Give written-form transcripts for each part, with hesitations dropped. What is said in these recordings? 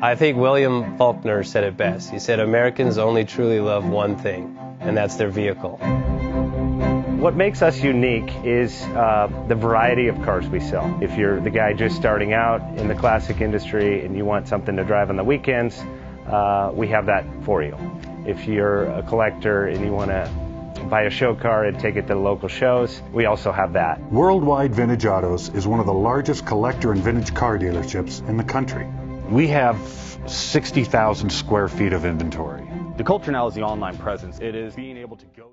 I think William Faulkner said it best. He said, Americans only truly love one thing, and that's their vehicle. What makes us unique is the variety of cars we sell. If you're the guy just starting out in the classic industry and you want something to drive on the weekends, we have that for you. If you're a collector and you want to buy a show car and take it to the local shows, we also have that. Worldwide Vintage Autos is one of the largest collector and vintage car dealerships in the country. We have 60,000 square feet of inventory. The culture now is the online presence. It is being able to go...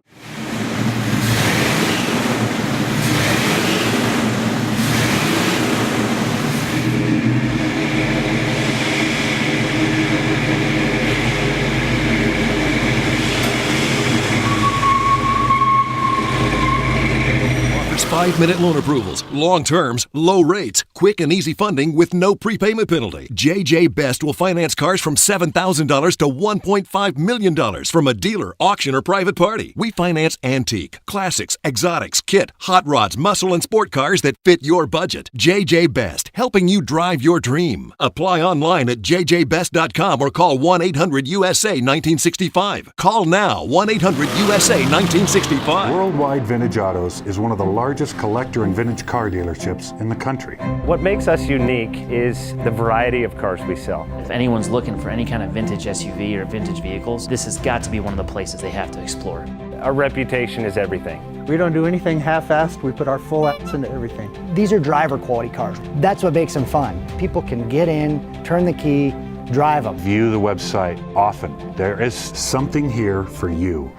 5-minute loan approvals, long terms, low rates, quick and easy funding with no prepayment penalty. JJ Best will finance cars from $7,000 to $1.5 million from a dealer, auction, or private party. We finance antique, classics, exotics, kit, hot rods, muscle, and sport cars that fit your budget. JJ Best, helping you drive your dream. Apply online at jjbest.com or call 1-800-USA-1965. Call now, 1-800-USA-1965. Worldwide Vintage Autos is one of the largest collector and vintage car dealerships in the country. What makes us unique is the variety of cars we sell. If anyone's looking for any kind of vintage SUV or vintage vehicles, this has got to be one of the places they have to explore. Our reputation is everything. We don't do anything half-assed. We put our full ass into everything. These are driver quality cars. That's what makes them fun. People can get in, turn the key, drive them. View the website often. There is something here for you.